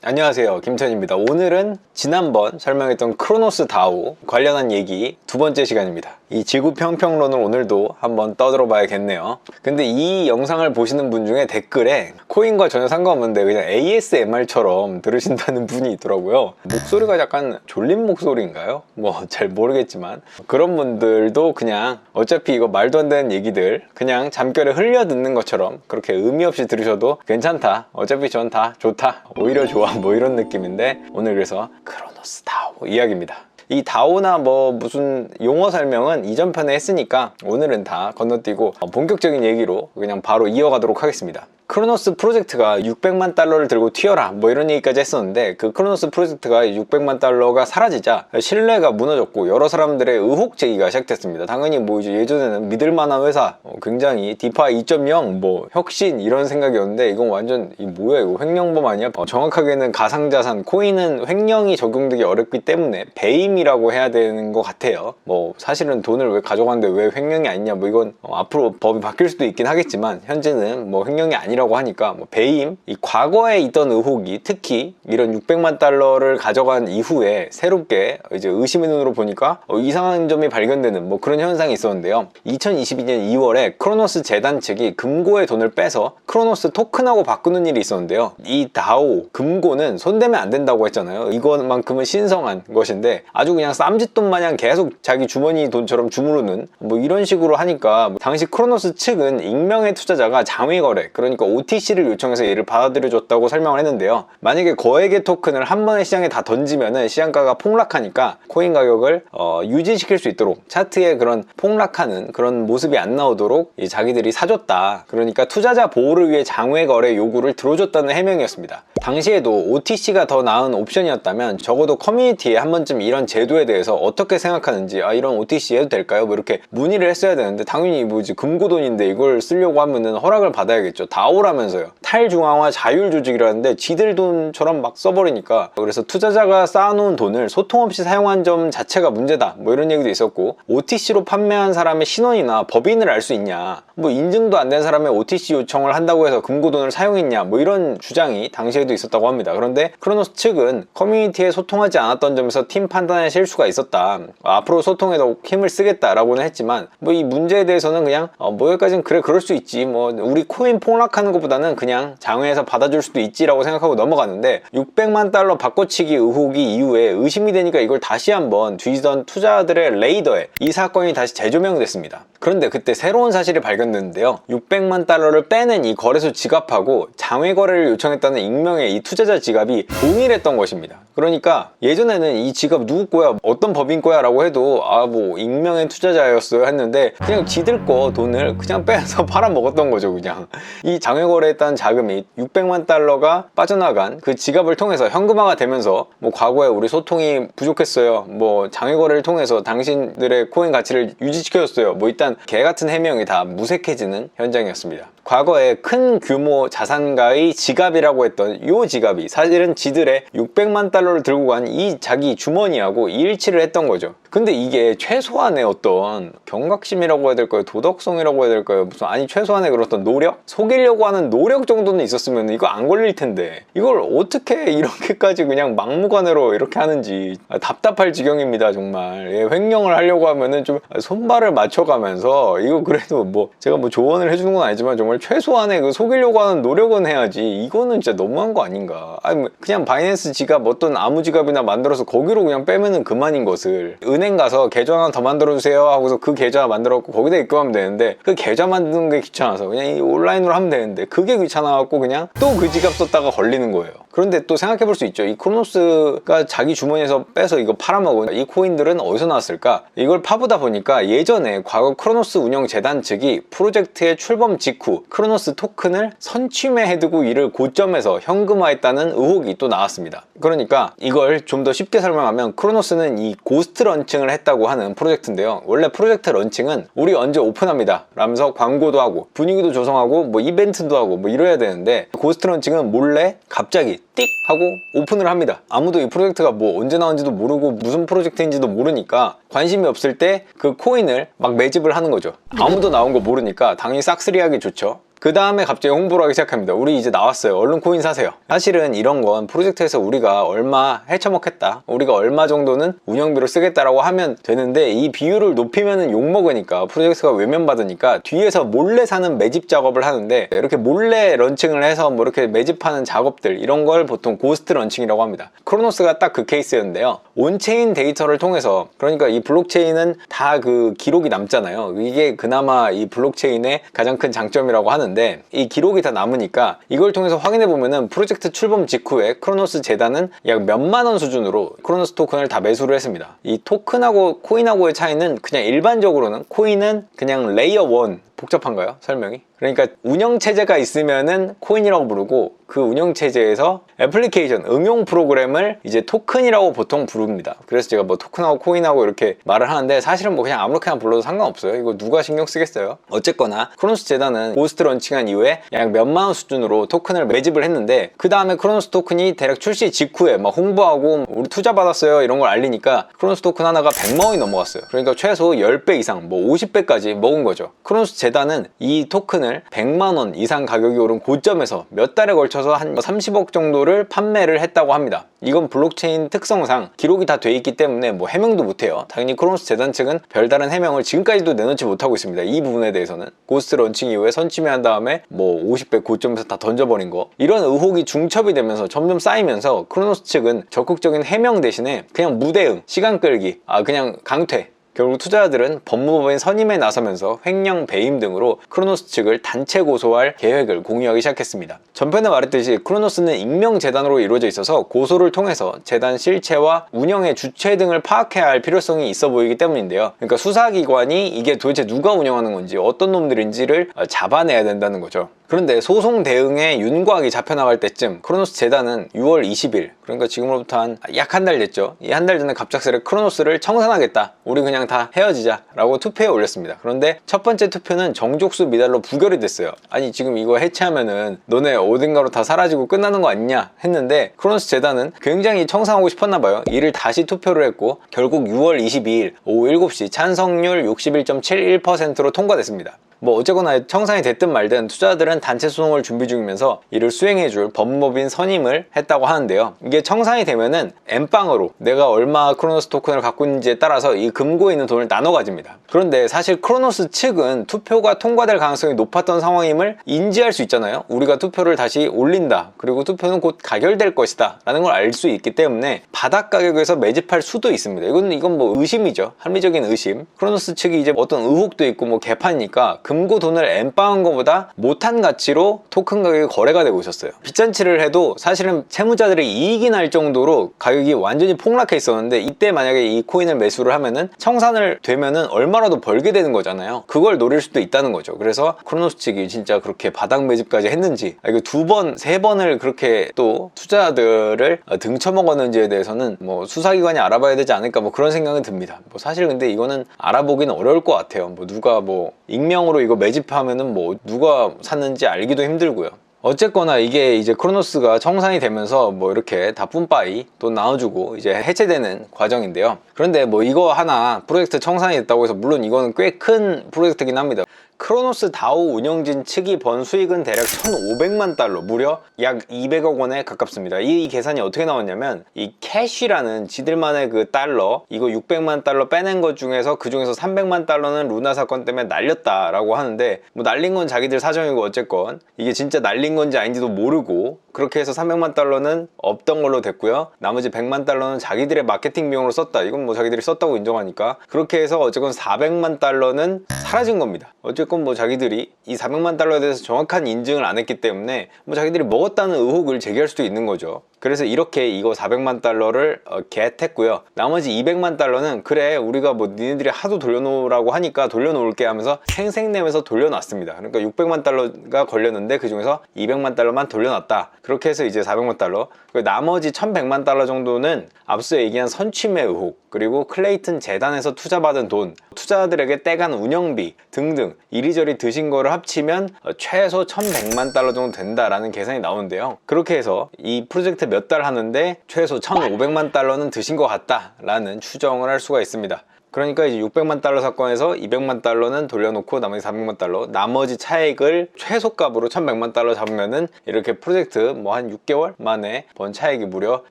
안녕하세요, 김천입니다. 오늘은 지난번 설명했던 크로노스 다오 관련한 얘기 두 번째 시간입니다. 이 지구 평평론을 오늘도 한번 떠들어 봐야겠네요. 근데 이 영상을 보시는 분 중에 댓글에 코인과 전혀 상관없는데 그냥 ASMR처럼 들으신다는 분이 있더라고요. 목소리가 약간 졸린 목소리인가요? 뭐 잘 모르겠지만 그런 분들도 그냥 어차피 이거 말도 안 되는 얘기들 그냥 잠결에 흘려 듣는 것처럼 그렇게 의미 없이 들으셔도 괜찮다, 어차피 전 다 좋다, 오히려 좋아, 뭐 이런 느낌인데 오늘 그래서 크로노스 다오 이야기입니다. 이 다오나 뭐 무슨 용어 설명은 이전 편에 했으니까 오늘은 다 건너뛰고 본격적인 얘기로 그냥 바로 이어가도록 하겠습니다. 크로노스 프로젝트가 600만 달러를 들고 튀어라 뭐 이런 얘기까지 했었는데, 그 크로노스 프로젝트가 600만 달러가 사라지자 신뢰가 무너졌고 여러 사람들의 의혹 제기가 시작됐습니다. 당연히 뭐 이제 예전에는 믿을만한 회사, 굉장히 디파이 2.0 뭐 혁신 이런 생각이었는데 이건 완전 이 뭐야 이거 횡령범 아니야? 정확하게는 가상자산 코인은 횡령이 적용되기 어렵기 때문에 배임이라고 해야 되는 것 같아요. 뭐 사실은 돈을 왜 가져가는데 왜 횡령이 아니냐, 뭐 이건 앞으로 법이 바뀔 수도 있긴 하겠지만 현재는 뭐 횡령이 아니라고 하니까 뭐 배임, 이 과거에 있던 의혹이 특히 이런 600만 달러를 가져간 이후에 새롭게 이제 의심의 눈으로 보니까 이상한 점이 발견되는 뭐 그런 현상이 있었는데요. 2022년 2월에 크로노스 재단 측이 금고의 돈을 빼서 크로노스 토큰하고 바꾸는 일이 있었는데요. 이 다오 금고는 손대면 안 된다고 했잖아요. 이것만큼은 신성한 것인데 아주 그냥 쌈짓돈 마냥 계속 자기 주머니 돈처럼 주무르는 뭐 이런 식으로 하니까 당시 크로노스 측은 익명의 투자자가 장외거래, 그러니까 OTC를 요청해서 얘를 받아들여줬다고 설명을 했는데요. 만약에 거액의 토큰을 한 번에 시장에 다 던지면은 시장가가 폭락하니까 코인 가격을 유지시킬 수 있도록 차트에 그런 폭락하는 그런 모습이 안 나오도록 자기들이 사줬다, 그러니까 투자자 보호를 위해 장외 거래 요구를 들어줬다는 해명이었습니다. 당시에도 OTC가 더 나은 옵션이었다면 적어도 커뮤니티에 한 번쯤 이런 제도에 대해서 어떻게 생각하는지, 이런 OTC 해도 될까요? 뭐 이렇게 문의를 했어야 되는데 당연히 뭐지 금고돈인데 이걸 쓰려고 하면은 허락을 받아야겠죠. 다오라면서요. 탈중앙화 자율조직이라는데 지들 돈처럼 막 써버리니까, 그래서 투자자가 쌓아놓은 돈을 소통 없이 사용한 점 자체가 문제다, 뭐 이런 얘기도 있었고, OTC로 판매한 사람의 신원이나 법인을 알 수 있냐, 뭐 인증도 안 된 사람의 OTC 요청을 한다고 해서 금고돈을 사용했냐, 뭐 이런 주장이 당시에도 있었다고 합니다. 그런데 크로노스 측은 커뮤니티에 소통하지 않았던 점에서 팀 판단에 실수가 있었다, 앞으로 소통에 더 힘을 쓰겠다라고는 했지만 뭐 이 문제에 대해서는 그냥 뭐 여기까지는 그래 그럴 수 있지, 뭐 우리 코인 폭락하는 것보다는 그냥 장외에서 받아줄 수도 있지라고 생각하고 넘어갔는데, 600만 달러 바꿔치기 의혹이 이후에 의심이 되니까 이걸 다시 한번 뒤지던 투자들의 레이더에 이 사건이 다시 재조명됐습니다. 그런데 그때 새로운 사실이 발견됐는데요. 600만 달러를 빼낸 이 거래소 지갑하고 장외 거래를 요청했다는 익명의 이 투자자 지갑이 동일했던 것입니다. 그러니까 예전에는 이 지갑 누구 거야, 어떤 법인 거야 라고 해도 뭐 익명의 투자자였어요 했는데 그냥 지들 거 돈을 그냥 빼서 팔아먹었던 거죠. 그냥 이 장외 거래했다는 자금이 600만 달러가 빠져나간 그 지갑을 통해서 현금화가 되면서 뭐 과거에 우리 소통이 부족했어요, 뭐 장외 거래를 통해서 당신들의 코인 가치를 유지시켜줬어요, 뭐 일단 개같은 해명이 다 무색해지는 현장이었습니다. 과거에 큰 규모 자산가의 지갑이라고 했던 이 지갑이 사실은 지들의 600만 달러를 들고 간 이 자기 주머니하고 일치를 했던 거죠. 근데 이게 최소한의 어떤 경각심이라고 해야 될까요, 도덕성이라고 해야 될까요, 무슨 최소한의 그런 어떤 노력? 속이려고 하는 노력 정도는 있었으면 이거 안 걸릴 텐데 이걸 어떻게 이렇게까지 그냥 막무가내로 이렇게 하는지 답답할 지경입니다. 정말 횡령을 하려고 하면은 좀 손발을 맞춰가면서, 이거 그래도 뭐 제가 뭐 조언을 해주는 건 아니지만 정말 최소한의 그 속이려고 하는 노력은 해야지, 이거는 진짜 너무한 거 아닌가. 그냥 바이낸스 지갑 어떤 아무 지갑이나 만들어서 거기로 그냥 빼면은 그만인 것을, 은행 가서 계좌 하나 더 만들어주세요 하고서 그 계좌 만들어갖고 거기다 입금하면 되는데 그 계좌 만드는 게 귀찮아서 그냥 온라인으로 하면 되는데 그게 귀찮아갖고 그냥 또 그 지갑 썼다가 걸리는 거예요. 그런데 또 생각해볼 수 있죠. 이 크로노스가 자기 주머니에서 빼서 이거 팔아먹은 이 코인들은 어디서 나왔을까? 이걸 파보다 보니까 예전에 과거 크로노스 운영 재단 측이 프로젝트의 출범 직후 크로노스 토큰을 선취매해두고 이를 고점에서 현금화했다는 의혹이 또 나왔습니다. 그러니까 이걸 좀 더 쉽게 설명하면 크로노스는 이 고스트 런칭을 했다고 하는 프로젝트인데요. 원래 프로젝트 런칭은 우리 언제 오픈합니다 라면서 광고도 하고 분위기도 조성하고 뭐 이벤트도 하고 뭐 이래야 되는데, 고스트 런칭은 몰래 갑자기 띡 하고 오픈을 합니다. 아무도 이 프로젝트가 뭐 언제 나온지도 모르고 무슨 프로젝트인지도 모르니까 관심이 없을 때 그 코인을 막 매집을 하는 거죠. 아무도 나온 거 모르니까 당연히 싹쓸이하기 좋죠. 그 다음에 갑자기 홍보를 하기 시작합니다. 우리 이제 나왔어요. 얼른 코인 사세요. 사실은 이런 건 프로젝트에서 우리가 얼마 헤쳐먹겠다, 우리가 얼마 정도는 운영비로 쓰겠다라고 하면 되는데, 이 비율을 높이면 욕먹으니까 프로젝트가 외면받으니까 뒤에서 몰래 사는 매집 작업을 하는데, 이렇게 몰래 런칭을 해서 뭐 이렇게 매집하는 작업들, 이런 걸 보통 고스트 런칭이라고 합니다. 크로노스가 딱 그 케이스였는데요. 온체인 데이터를 통해서, 그러니까 이 블록체인은 다 그 기록이 남잖아요. 이게 그나마 이 블록체인의 가장 큰 장점이라고 하는데, 이 기록이 다 남으니까 이걸 통해서 확인해 보면은 프로젝트 출범 직후에 크로노스 재단은 약 몇만 원 수준으로 크로노스 토큰을 다 매수를 했습니다. 이 토큰하고 코인하고의 차이는, 그냥 일반적으로는 코인은 그냥 레이어 1, 복잡한가요? 설명이? 그러니까 운영체제가 있으면은 코인이라고 부르고, 그 운영체제에서 애플리케이션, 응용 프로그램을 이제 토큰이라고 보통 부릅니다. 그래서 제가 뭐 토큰하고 코인하고 이렇게 말을 하는데, 사실은 뭐 그냥 아무렇게나 불러도 상관없어요. 이거 누가 신경 쓰겠어요? 어쨌거나 크로노스 재단은 고스트 런칭한 이후에 약 몇만 원 수준으로 토큰을 매집을 했는데, 그 다음에 크로노스 토큰이 대략 출시 직후에 막 홍보하고 우리 투자 받았어요 이런 걸 알리니까 크로노스 토큰 하나가 100만 원이 넘어갔어요. 그러니까 최소 10배 이상, 뭐 50배까지 먹은 거죠. 크로노스 재단은 이 토큰을 100만 원 이상 가격이 오른 고점에서 몇 달에 걸쳐서 한 30억 정도를 판매를 했다고 합니다. 이건 블록체인 특성상 기록이 다 돼 있기 때문에 뭐 해명도 못해요. 당연히 크로노스 재단 측은 별다른 해명을 지금까지도 내놓지 못하고 있습니다. 이 부분에 대해서는 고스트 런칭 이후에 선취매한 다음에 뭐 50배 고점에서 다 던져버린 거, 이런 의혹이 중첩이 되면서 점점 쌓이면서 크로노스 측은 적극적인 해명 대신에 그냥 무대응, 시간 끌기, 그냥 강퇴, 결국 투자자들은 법무법인 선임에 나서면서 횡령, 배임 등으로 크로노스 측을 단체 고소할 계획을 공유하기 시작했습니다. 전편에 말했듯이 크로노스는 익명재단으로 이루어져 있어서 고소를 통해서 재단 실체와 운영의 주체 등을 파악해야 할 필요성이 있어 보이기 때문인데요. 그러니까 수사기관이 이게 도대체 누가 운영하는 건지, 어떤 놈들인지를 잡아내야 된다는 거죠. 그런데 소송 대응에 윤곽이 잡혀나갈 때쯤 크로노스 재단은 6월 20일, 그러니까 지금으로부터 약 한 달 됐죠. 이 한 달 전에 갑작스레 크로노스를 청산하겠다, 우리 그냥 다 헤어지자 라고 투표에 올렸습니다. 그런데 첫 번째 투표는 정족수 미달로 부결이 됐어요. 아니 지금 이거 해체하면은 너네 어딘가로 다 사라지고 끝나는 거 아니냐 했는데, 크로노스 재단은 굉장히 청산하고 싶었나 봐요. 이를 다시 투표를 했고 결국 6월 22일 오후 7시 찬성률 61.71%로 통과됐습니다. 뭐 어쨌거나 청산이 됐든 말든 투자자들은 단체 소송을 준비 중이면서 이를 수행해줄 법무법인 선임을 했다고 하는데요. 이게 청산이 되면은 엠빵으로 내가 얼마 크로노스 토큰을 갖고 있는지에 따라서 이 금고에 있는 돈을 나눠 가집니다. 그런데 사실 크로노스 측은 투표가 통과될 가능성이 높았던 상황임을 인지할 수 있잖아요. 우리가 투표를 다시 올린다, 그리고 투표는 곧 가결될 것이다 라는 걸 알 수 있기 때문에 바닥 가격에서 매집할 수도 있습니다. 이건 뭐 의심이죠. 합리적인 의심. 크로노스 측이 이제 어떤 의혹도 있고 뭐 개판이니까 금고 돈을 엠빵한 것보다 못한 가치로 토큰 가격이 거래가 되고 있었어요. 빚잔치를 해도 사실은 채무자들이 이익이 날 정도로 가격이 완전히 폭락해 있었는데, 이때 만약에 이 코인을 매수를 하면은 청산을 되면은 얼마라도 벌게 되는 거잖아요. 그걸 노릴 수도 있다는 거죠. 그래서 크로노스 측이 진짜 그렇게 바닥 매집까지 했는지, 이거 2번, 3번을 그렇게 또 투자자들을 등쳐먹었는지에 대해서는 뭐 수사기관이 알아봐야 되지 않을까, 뭐 그런 생각은 듭니다. 뭐 사실 근데 이거는 알아보기는 어려울 것 같아요. 뭐 누가 뭐 익명으로 이거 매집하면은 뭐 누가 샀는지 알기도 힘들고요. 어쨌거나 이게 이제 크로노스가 청산이 되면서 뭐 이렇게 다 뿜빠이 돈 나눠주고 이제 해체되는 과정인데요. 그런데 뭐 이거 하나 프로젝트 청산이 됐다고 해서, 물론 이거는 꽤 큰 프로젝트긴 합니다. 크로노스 다오 운영진 측이 번 수익은 대략 1,500만 달러, 무려 약 200억 원에 가깝습니다. 이 계산이 어떻게 나왔냐면, 이 캐시라는 지들만의 그 달러, 이거 600만 달러 빼낸 것 중에서 그 중에서 300만 달러는 루나 사건 때문에 날렸다라고 하는데, 뭐 날린 건 자기들 사정이고 어쨌건 이게 진짜 날린 건지 아닌지도 모르고, 그렇게 해서 300만 달러는 없던 걸로 됐고요. 나머지 100만 달러는 자기들의 마케팅 비용으로 썼다. 이건 뭐 자기들이 썼다고 인정하니까. 그렇게 해서 어쨌건 400만 달러는 사라진 겁니다. 어쨌건 뭐 자기들이 이 400만 달러에 대해서 정확한 인증을 안 했기 때문에 뭐 자기들이 먹었다는 의혹을 제기할 수도 있는 거죠. 그래서 이렇게 이거 400만 달러를 겟했고요. 나머지 200만 달러는 그래 우리가 뭐 니네들이 하도 돌려놓으라고 하니까 돌려놓을게 하면서 생색내면서 돌려놨습니다. 그러니까 600만 달러가 걸렸는데 그 중에서 200만 달러만 돌려놨다. 그렇게 해서 이제 400만 달러, 나머지 1100만 달러 정도는 앞서 얘기한 선취매 의혹, 그리고 클레이튼 재단에서 투자받은 돈, 투자자들에게 떼간 운영비 등등 이리저리 드신 거를 합치면 최소 1100만 달러 정도 된다라는 계산이 나오는데요. 그렇게 해서 이 프로젝트 몇 달 하는데 최소 1500만 달러는 드신 것 같다라는 추정을 할 수가 있습니다. 그러니까 이제 600만 달러 사건에서 200만 달러는 돌려놓고 나머지 400만 달러, 나머지 차액을 최소값으로 1100만 달러 잡으면은 이렇게 프로젝트 뭐 한 6개월 만에 번 차액이 무려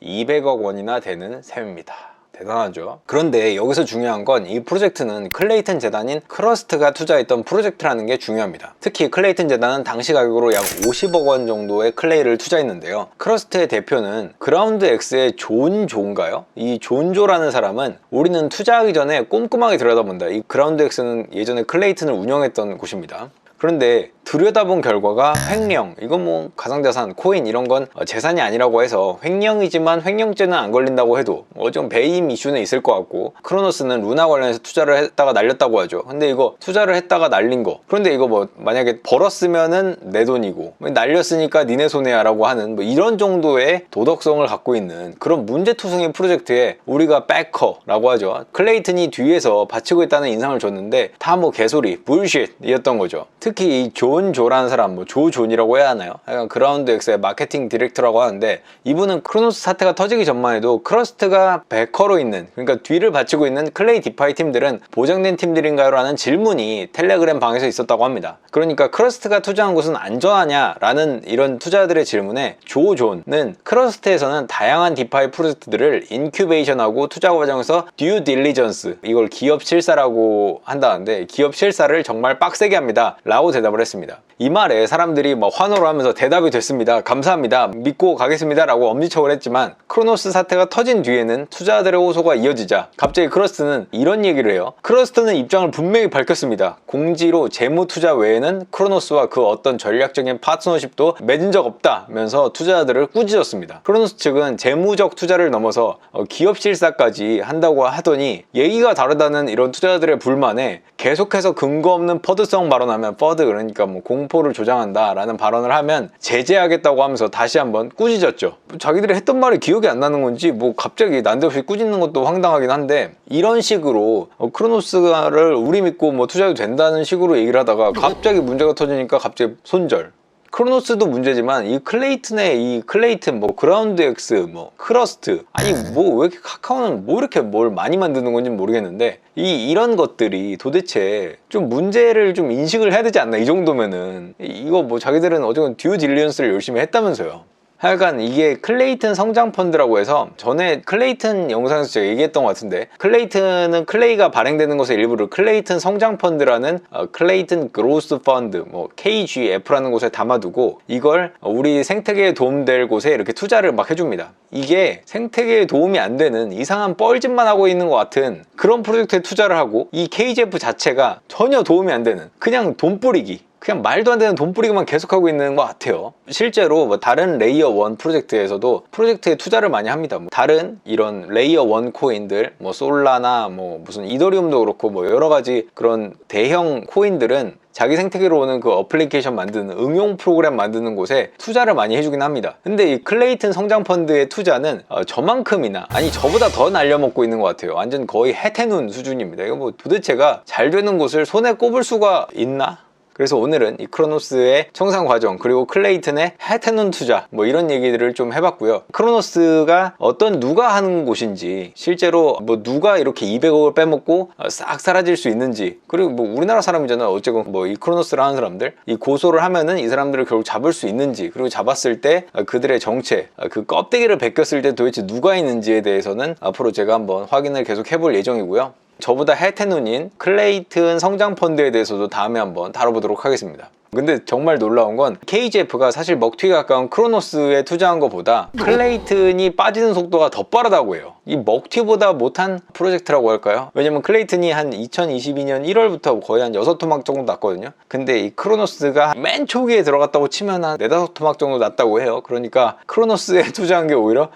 200억 원이나 되는 셈입니다. 대단하죠. 그런데 여기서 중요한 건 이 프로젝트는 클레이튼 재단인 크러스트가 투자했던 프로젝트라는 게 중요합니다. 특히 클레이튼 재단은 당시 가격으로 약 50억 원 정도의 클레이를 투자했는데요. 크러스트의 대표는 그라운드 X의 존 조인가요? 이 존 조라는 사람은 우리는 투자하기 전에 꼼꼼하게 들여다본다. 이 그라운드 X는 예전에 클레이튼을 운영했던 곳입니다. 그런데 들여다본 결과가 횡령, 이건 뭐 가상자산, 코인 이런 건 재산이 아니라고 해서 횡령이지만 횡령죄는 안 걸린다고 해도 좀 배임 이슈는 있을 것 같고, 크로노스는 루나 관련해서 투자를 했다가 날렸다고 하죠. 근데 이거 투자를 했다가 날린 거, 그런데 이거 뭐 만약에 벌었으면은 내 돈이고 날렸으니까 니네 손해야 라고 하는 뭐 이런 정도의 도덕성을 갖고 있는 그런 문제투성이 프로젝트에 우리가 백커라고 하죠. 클레이튼이 뒤에서 바치고 있다는 인상을 줬는데 다 뭐 개소리, 불쉿이었던 거죠. 특히 이 존 조라는 사람, 뭐 조존이라고 해야 하나요? 약간 그라운드 X의 마케팅 디렉터라고 하는데, 이분은 크로노스 사태가 터지기 전만 해도 크러스트가 베커로 있는, 그러니까 뒤를 바치고 있는 클레이 디파이 팀들은 보장된 팀들인가요? 라는 질문이 텔레그램 방에서 있었다고 합니다. 그러니까 크러스트가 투자한 곳은 안전하냐? 라는 이런 투자들의 질문에 조존은 크러스트에서는 다양한 디파이 프로젝트들을 인큐베이션하고 투자 과정에서 듀 딜리전스, 이걸 기업 실사라고 한다는데 기업 실사를 정말 빡세게 합니다 라고 대답을 했습니다. 이 말에 사람들이 막 환호를 하면서 대답이 됐습니다, 감사합니다, 믿고 가겠습니다 라고 엄지척을 했지만, 크로노스 사태가 터진 뒤에는 투자자들의 호소가 이어지자 갑자기 크러스트는 이런 얘기를 해요. 크러스트는 입장을 분명히 밝혔습니다. 공지로 재무 투자 외에는 크로노스와 그 어떤 전략적인 파트너십도 맺은 적 없다면서 투자자들을 꾸짖었습니다. 크로노스 측은 재무적 투자를 넘어서 기업 실사까지 한다고 하더니 얘기가 다르다는 이런 투자자들의 불만에 계속해서 근거 없는 퍼드성 발언하면, 퍼드 그러니까 뭐 공포를 조장한다 라는 발언을 하면 제재하겠다고 하면서 다시 한번 꾸짖었죠. 자기들이 했던 말이 기억이 안 나는 건지 뭐 갑자기 난데없이 꾸짖는 것도 황당하긴 한데, 이런 식으로 크로노스를 우리 믿고 뭐 투자해도 된다는 식으로 얘기를 하다가 갑자기 문제가 터지니까 갑자기 손절. 크로노스도 문제지만 이 클레이튼의 이 클레이튼, 뭐 그라운드 X, 뭐 크러스트, 아니 뭐 왜 이렇게 카카오는 뭐 이렇게 뭘 많이 만드는 건지 모르겠는데, 이런 것들이 도대체 좀 문제를 좀 인식을 해야 되지 않나? 이 정도면은 이거 뭐 자기들은 어쨌든 듀 딜리전스를 열심히 했다면서요. 하여간 이게 클레이튼 성장 펀드라고 해서, 전에 클레이튼 영상에서 제가 얘기했던 것 같은데, 클레이튼은 클레이가 발행되는 것의 일부를 클레이튼 성장 펀드라는 클레이튼 그로스 펀드, 뭐 KGF라는 곳에 담아두고 이걸 우리 생태계에 도움될 곳에 이렇게 투자를 막 해줍니다. 이게 생태계에 도움이 안 되는 이상한 뻘짓만 하고 있는 것 같은 그런 프로젝트에 투자를 하고, 이 KGF 자체가 전혀 도움이 안 되는 그냥 돈 뿌리기, 그냥 말도 안 되는 돈 뿌리기만 계속하고 있는 것 같아요. 실제로 뭐 다른 레이어 1 프로젝트에서도 프로젝트에 투자를 많이 합니다. 뭐 다른 이런 레이어 1 코인들, 뭐 솔라나 뭐 무슨 이더리움도 그렇고 뭐 여러 가지 그런 대형 코인들은 자기 생태계로 오는 그 어플리케이션 만드는, 응용 프로그램 만드는 곳에 투자를 많이 해주긴 합니다. 근데 이 클레이튼 성장 펀드의 투자는 저만큼이나, 아니 저보다 더 날려먹고 있는 것 같아요. 완전 거의 해태눈 수준입니다. 이거 뭐 도대체가 잘 되는 곳을 손에 꼽을 수가 있나? 그래서 오늘은 이 크로노스의 청산 과정, 그리고 클레이튼의 해태눈 투자, 뭐 이런 얘기들을 좀 해봤고요. 크로노스가 누가 하는 곳인지, 실제로 뭐 누가 이렇게 200억을 빼먹고 싹 사라질 수 있는지, 그리고 뭐 우리나라 사람이잖아요. 어쨌건 뭐 이 크로노스를 하는 사람들, 이 고소를 하면은 이 사람들을 결국 잡을 수 있는지, 그리고 잡았을 때 그들의 정체, 그 껍데기를 벗겼을 때 도대체 누가 있는지에 대해서는 앞으로 제가 한번 확인을 계속 해볼 예정이고요. 저보다 해태눈인 클레이튼 성장펀드에 대해서도 다음에 한번 다뤄보도록 하겠습니다. 근데 정말 놀라운 건 KGF가 사실 먹튀에 가까운 크로노스에 투자한 것보다 클레이튼이 빠지는 속도가 더 빠르다고 해요. 이 먹튀보다 못한 프로젝트라고 할까요? 왜냐면 클레이튼이 한 2022년 1월부터 거의 한 6토막 정도 났거든요. 근데 이 크로노스가 맨 초기에 들어갔다고 치면 한 4-5토막 정도 났다고 해요. 그러니까 크로노스에 투자한 게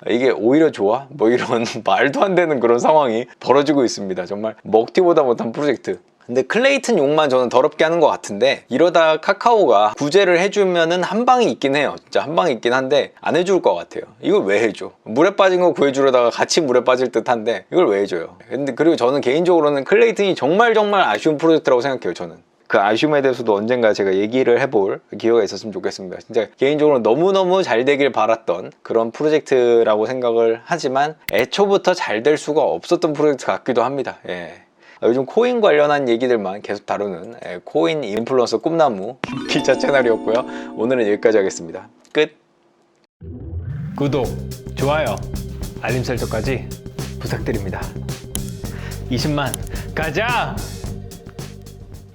이게 오히려 좋아? 뭐 이런 말도 안 되는 그런 상황이 벌어지고 있습니다. 정말 먹튀보다 못한 프로젝트. 근데 클레이튼 욕만 저는 더럽게 하는 것 같은데, 이러다 카카오가 구제를 해주면은 한 방이 있긴 해요. 진짜 한 방이 있긴 한데 안 해줄 것 같아요. 이걸 왜 해줘? 물에 빠진 거 구해주려다가 같이 물에 빠질 듯 한데 이걸 왜 해줘요? 근데 그리고 저는 개인적으로는 클레이튼이 정말 아쉬운 프로젝트라고 생각해요. 저는 그 아쉬움에 대해서도 언젠가 제가 얘기를 해볼 기회가 있었으면 좋겠습니다. 진짜 개인적으로 너무너무 잘 되길 바랐던 그런 프로젝트라고 생각을 하지만 애초부터 잘 될 수가 없었던 프로젝트 같기도 합니다. 예. 요즘 코인 관련한 얘기들만 계속 다루는 코인 인플루언서 꿈나무 기자 채널이었고요. 오늘은 여기까지 하겠습니다. 끝. 구독, 좋아요, 알림 설정까지 부탁드립니다. 20만 가자!